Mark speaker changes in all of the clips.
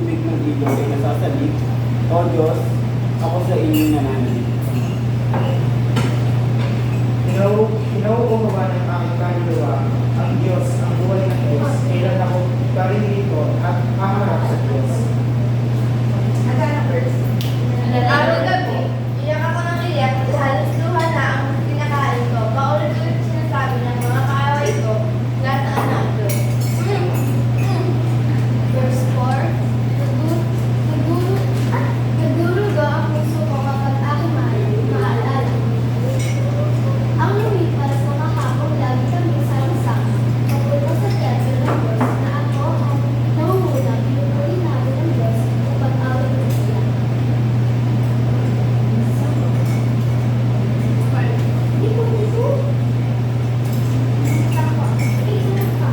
Speaker 1: tubig ng ilog ay nasasalig. O Diyos, ako sa inyong nananalig.
Speaker 2: Inuupo ko ba ng aking kaluluwa ang Diyos, ang buhay ng Diyos, kailan ako paririto at haharap sa Diyos.
Speaker 3: Araw-gabi, iyak ako ng iyak at halos luha na ang kinakain ko. Paulit-ulit sinasabi ng mga kaaway ko, nasaan na ang Diyos? Verse 4, Nagdurugo ang puso ko kapag aking maalala. Ang lumipas sa kahapon lagi kami sama-sama. Papunta sa templo ng Diyos na ako ang nangungulang pinupuri namin ng Diyos upang awit ng siya. Hindi ko ito. Takwa. Ito na ka.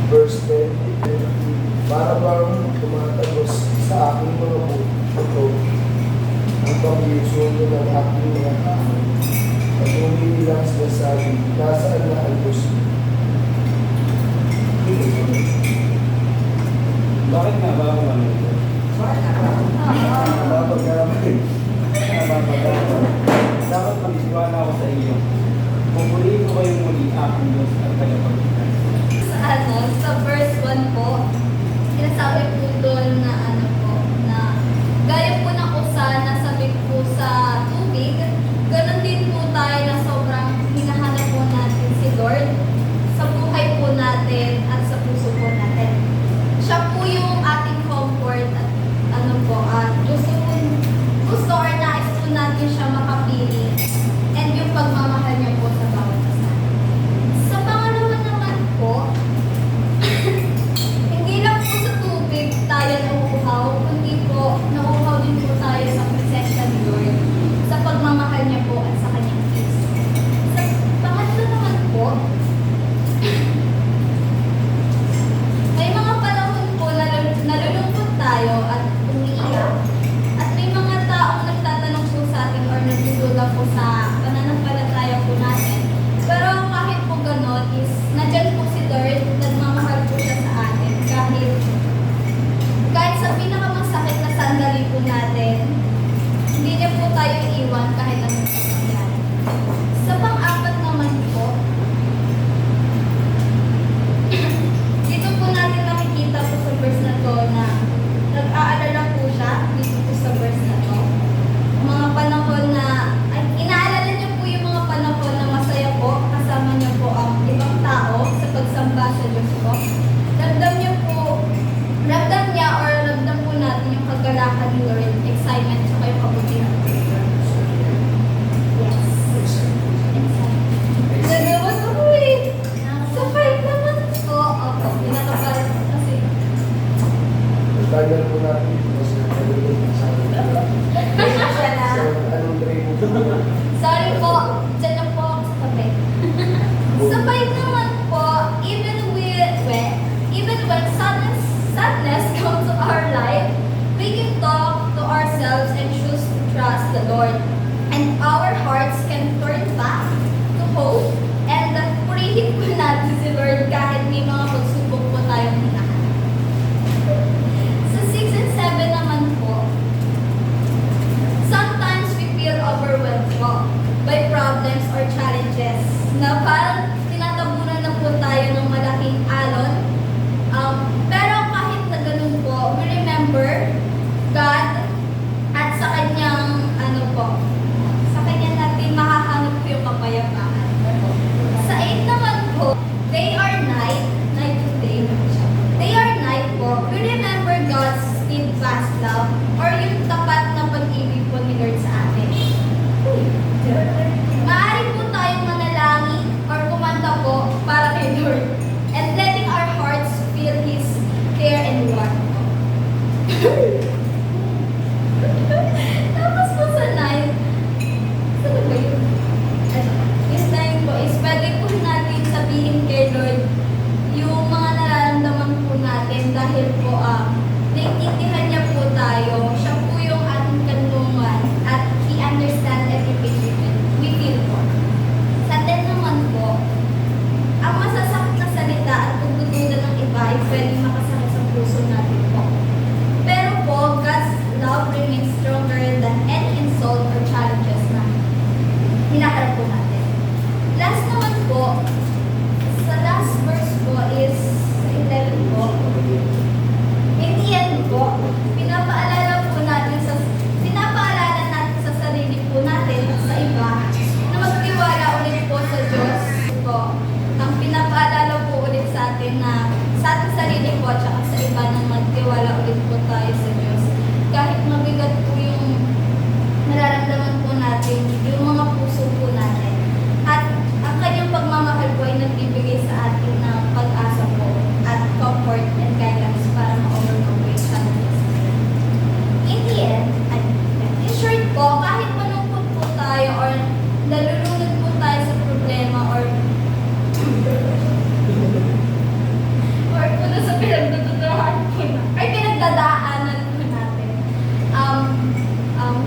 Speaker 3: Verse
Speaker 4: 10, para bang tumatagos sa aking mga buto ang pag-iusulo ng aking mga tao at umiilang sinasabi, nasaan na ang Diyos mo?
Speaker 1: Bakit nga ba ako ano ito?
Speaker 4: Nababagamit.
Speaker 1: Dapat magsiwala ako sa iyo. Pupurihin ko kayong muli aking Diyos at tagapagligtas.
Speaker 3: Sa verse 1 po, sinasabi po doon na gaya po ng usa na sabik po sa tubig, ganun din po tayo na sobrang hinahanap po natin si Lord sa buhay po natin at sa puso po natin. Siya po yung ating comfort at gusto or nais po natin siya makapili and yung pagmamahal niya po sa bawat isa. Sa pangalawa naman po, hindi lang po sa tubig tayo nauuhaw, kundi po nauuhaw din po tayo sa presensya ni Lord, sa pagmamahal niya po at sa kanyang peace. hope and purihin po natin si Lord kahit may mga pagsubok po tayong hinahanap. Sa 6 and 7 naman po, sometimes we feel overwhelmed po by problems or challenges na parang tinatabunan na po tayo ng malaking alon. Pero kahit na ganun po, we remember God at sa kanyang sa kanya natin mahahanap po yung kapayapaan. Sa 8 naman po, day or night to day, day or night po, we remember God's steadfast love or yung tapat na pag-ibig po ni Lord sa atin. Maaari po tayong manalangin or kumanta po para kay Lord and letting our hearts feel His care and warmth. Tapos po sa 9, saan ba yun? Yung 9 po is pwede po natin sabihin kay Lord yung mga nararamdaman po natin dahil po naiintindihan niya po tayo. Siya po yung ating kanlungan at He understands everything we feel po. Sa 10 naman po, ang masasakit na salita at pagdududa ng iba ay pwedeng makasakit sa puso natin po. Pero po, God's love remains stronger than any insult or challenges na hinaharap po natin. Last naman po, sa last verse po is sa 11 po. In the end po, pinapaalala natin sa sarili po natin at sa iba na magtiwala ulit po sa Diyos po. Ang pinapaalala po ulit sa atin na sa ating sarili po at sa iba na magtiwala ulit po tayo sa Diyos. Kahit mabigat po yung nararamdaman po natin, yung mga puso po natin. At ang kanyang pagmamahal po ay nagbibigay sa atin ng pag-asa po at comfort and guidance para ma-overcome yung challenges. In the end, in short po, kahit malungkot po tayo or nalulunod po tayo sa problema or kung sa pinagdadaanan po natin.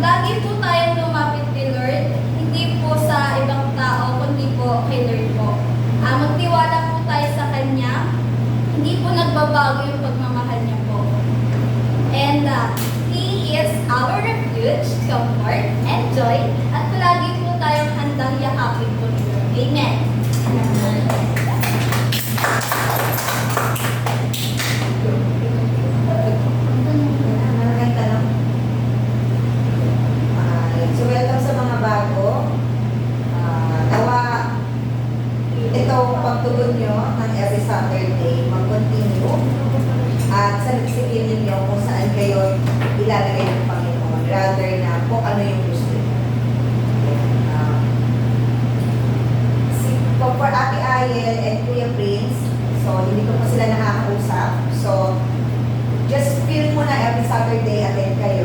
Speaker 3: Lagi po tayong lumapit kay Lord, hindi po sa ibang tao, kundi po kay Lord po. Magtiwala po tayo sa Kanya, hindi po nagbabago yung pagmamahal niya po. And He is our refuge, comfort, and joy, at palagi po tayong handang yakapin po ni Lord. Amen.
Speaker 5: So welcome sa mga bago. Nawa itong pagtugon nyo ng every Saturday mag-continue at saliksikin ninyo kung saan kayo ilalagay ng Panginoon rather na kung ano yung gusto nyo. For Ate Ayel and Kuya Prince, so hindi ko pa sila nakakausap. So just feel mo na every Saturday attend kayo